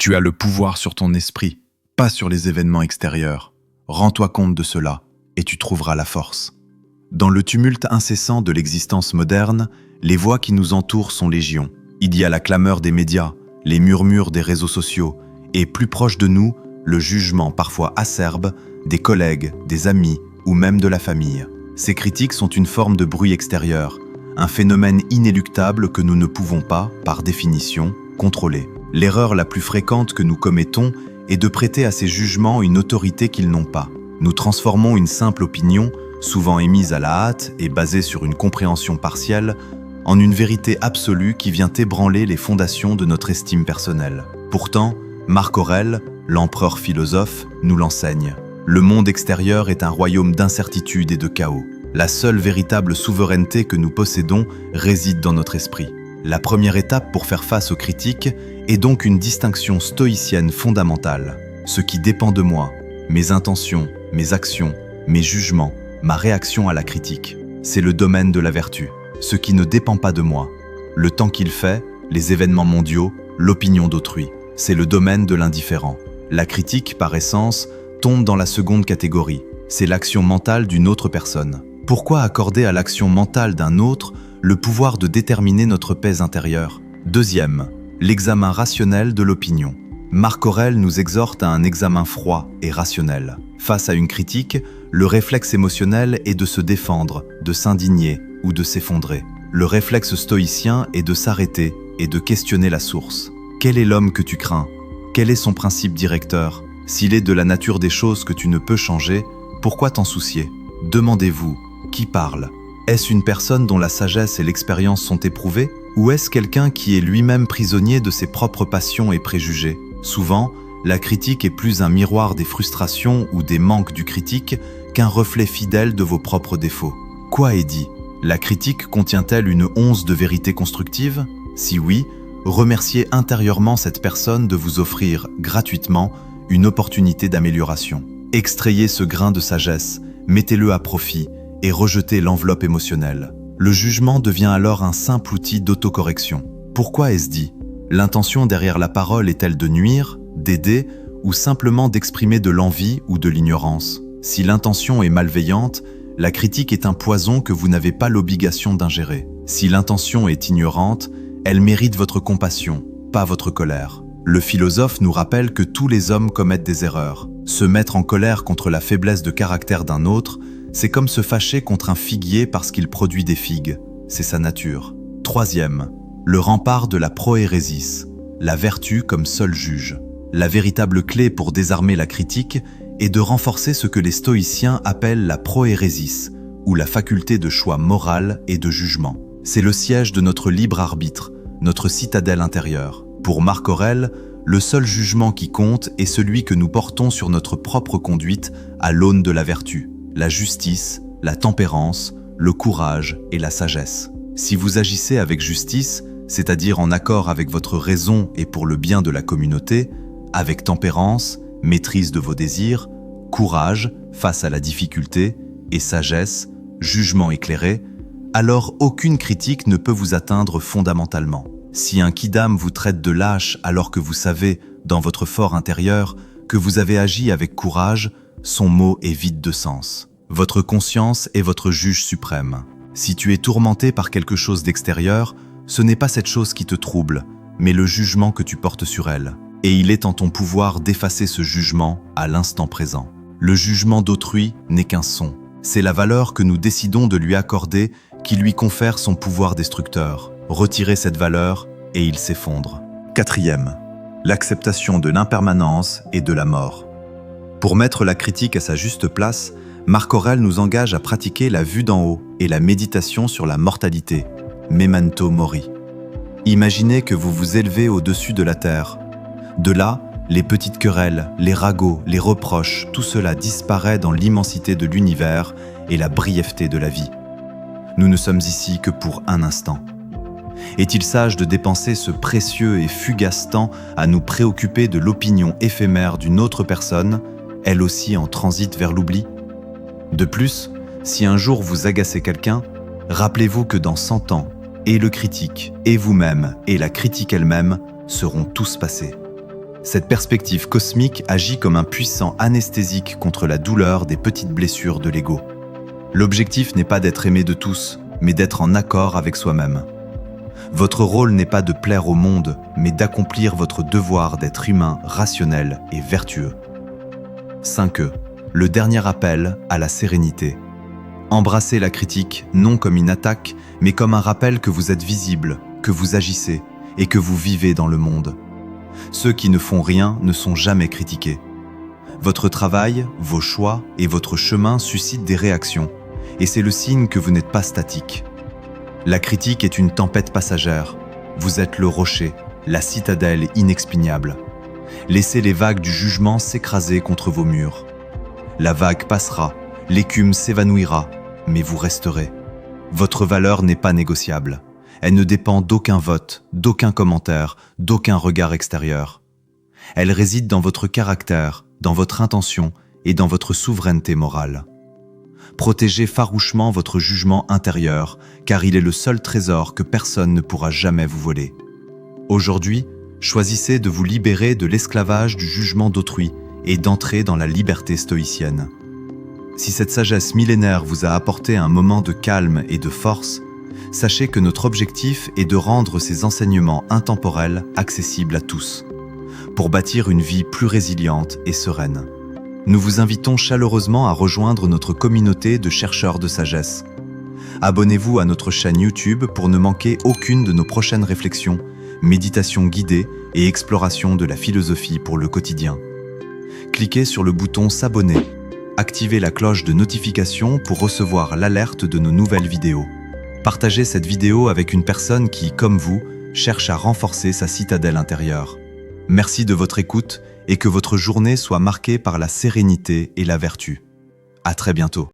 Tu as le pouvoir sur ton esprit, pas sur les événements extérieurs. Rends-toi compte de cela, et tu trouveras la force. Dans le tumulte incessant de l'existence moderne, les voix qui nous entourent sont légion. Il y a la clameur des médias, les murmures des réseaux sociaux, et plus proche de nous, le jugement parfois acerbe des collègues, des amis ou même de la famille. Ces critiques sont une forme de bruit extérieur, un phénomène inéluctable que nous ne pouvons pas, par définition, contrôler. L'erreur la plus fréquente que nous commettons est de prêter à ces jugements une autorité qu'ils n'ont pas. Nous transformons une simple opinion, souvent émise à la hâte et basée sur une compréhension partielle, en une vérité absolue qui vient ébranler les fondations de notre estime personnelle. Pourtant, Marc Aurèle, l'empereur philosophe, nous l'enseigne. Le monde extérieur est un royaume d'incertitude et de chaos. La seule véritable souveraineté que nous possédons réside dans notre esprit. La première étape pour faire face aux critiques est donc une distinction stoïcienne fondamentale. Ce qui dépend de moi, mes intentions, mes actions, mes jugements, ma réaction à la critique, c'est le domaine de la vertu. Ce qui ne dépend pas de moi, le temps qu'il fait, les événements mondiaux, l'opinion d'autrui, c'est le domaine de l'indifférent. La critique, par essence, tombe dans la seconde catégorie. C'est l'action mentale d'une autre personne. Pourquoi accorder à l'action mentale d'un autre le pouvoir de déterminer notre paix intérieure? Deuxième, l'examen rationnel de l'opinion. Marc Aurèle nous exhorte à un examen froid et rationnel. Face à une critique, le réflexe émotionnel est de se défendre, de s'indigner ou de s'effondrer. Le réflexe stoïcien est de s'arrêter et de questionner la source. Quel est l'homme que tu crains? Quel est son principe directeur? S'il est de la nature des choses que tu ne peux changer, pourquoi t'en soucier? Demandez-vous, qui parle? Est-ce une personne dont la sagesse et l'expérience sont éprouvées? Ou est-ce quelqu'un qui est lui-même prisonnier de ses propres passions et préjugés? Souvent, la critique est plus un miroir des frustrations ou des manques du critique qu'un reflet fidèle de vos propres défauts. Quoi est dit? La critique contient-elle une once de vérité constructive? Si oui, remerciez intérieurement cette personne de vous offrir, gratuitement, une opportunité d'amélioration. Extrayez ce grain de sagesse, mettez-le à profit et rejetez l'enveloppe émotionnelle. Le jugement devient alors un simple outil d'autocorrection. Pourquoi est-ce dit? L'intention derrière la parole est-elle de nuire, d'aider ou simplement d'exprimer de l'envie ou de l'ignorance? Si l'intention est malveillante, la critique est un poison que vous n'avez pas l'obligation d'ingérer. Si l'intention est ignorante, elle mérite votre compassion, pas votre colère. Le philosophe nous rappelle que tous les hommes commettent des erreurs. Se mettre en colère contre la faiblesse de caractère d'un autre, c'est comme se fâcher contre un figuier parce qu'il produit des figues. C'est sa nature. Troisième, le rempart de la proérésis, la vertu comme seul juge. La véritable clé pour désarmer la critique est de renforcer ce que les stoïciens appellent la proérésis, ou la faculté de choix moral et de jugement. C'est le siège de notre libre arbitre, notre citadelle intérieure. Pour Marc Aurèle, le seul jugement qui compte est celui que nous portons sur notre propre conduite à l'aune de la vertu, la justice, la tempérance, le courage et la sagesse. Si vous agissez avec justice, c'est-à-dire en accord avec votre raison et pour le bien de la communauté, avec tempérance, maîtrise de vos désirs, courage face à la difficulté et sagesse, jugement éclairé, alors aucune critique ne peut vous atteindre fondamentalement. Si un quidam vous traite de lâche alors que vous savez, dans votre fort intérieur, que vous avez agi avec courage, son mot est vide de sens. Votre conscience est votre juge suprême. Si tu es tourmenté par quelque chose d'extérieur, ce n'est pas cette chose qui te trouble, mais le jugement que tu portes sur elle. Et il est en ton pouvoir d'effacer ce jugement à l'instant présent. Le jugement d'autrui n'est qu'un son. C'est la valeur que nous décidons de lui accorder qui lui confère son pouvoir destructeur. Retirez cette valeur et il s'effondre. Quatrième, l'acceptation de l'impermanence et de la mort. Pour mettre la critique à sa juste place, Marc Aurèle nous engage à pratiquer la vue d'en haut et la méditation sur la mortalité, memento mori. Imaginez que vous vous élevez au-dessus de la terre. De là, les petites querelles, les ragots, les reproches, tout cela disparaît dans l'immensité de l'univers et la brièveté de la vie. Nous ne sommes ici que pour un instant. Est-il sage de dépenser ce précieux et fugace temps à nous préoccuper de l'opinion éphémère d'une autre personne, elle aussi en transit vers l'oubli? De plus, si un jour vous agacez quelqu'un, rappelez-vous que dans 100 ans, et le critique, et vous-même, et la critique elle-même seront tous passés. Cette perspective cosmique agit comme un puissant anesthésique contre la douleur des petites blessures de l'ego. L'objectif n'est pas d'être aimé de tous, mais d'être en accord avec soi-même. Votre rôle n'est pas de plaire au monde, mais d'accomplir votre devoir d'être humain, rationnel et vertueux. 5e. Le dernier appel à la sérénité. Embrassez la critique non comme une attaque, mais comme un rappel que vous êtes visible, que vous agissez et que vous vivez dans le monde. Ceux qui ne font rien ne sont jamais critiqués. Votre travail, vos choix et votre chemin suscitent des réactions, et c'est le signe que vous n'êtes pas statique. La critique est une tempête passagère. Vous êtes le rocher, la citadelle inexpugnable. Laissez les vagues du jugement s'écraser contre vos murs. La vague passera, l'écume s'évanouira, mais vous resterez. Votre valeur n'est pas négociable. Elle ne dépend d'aucun vote, d'aucun commentaire, d'aucun regard extérieur. Elle réside dans votre caractère, dans votre intention et dans votre souveraineté morale. Protégez farouchement votre jugement intérieur, car il est le seul trésor que personne ne pourra jamais vous voler. Aujourd'hui, choisissez de vous libérer de l'esclavage du jugement d'autrui et d'entrer dans la liberté stoïcienne. Si cette sagesse millénaire vous a apporté un moment de calme et de force, sachez que notre objectif est de rendre ces enseignements intemporels accessibles à tous, pour bâtir une vie plus résiliente et sereine. Nous vous invitons chaleureusement à rejoindre notre communauté de chercheurs de sagesse. Abonnez-vous à notre chaîne YouTube pour ne manquer aucune de nos prochaines réflexions, méditations guidées et explorations de la philosophie pour le quotidien. Cliquez sur le bouton s'abonner. Activez la cloche de notification pour recevoir l'alerte de nos nouvelles vidéos. Partagez cette vidéo avec une personne qui, comme vous, cherche à renforcer sa citadelle intérieure. Merci de votre écoute et que votre journée soit marquée par la sérénité et la vertu. À très bientôt.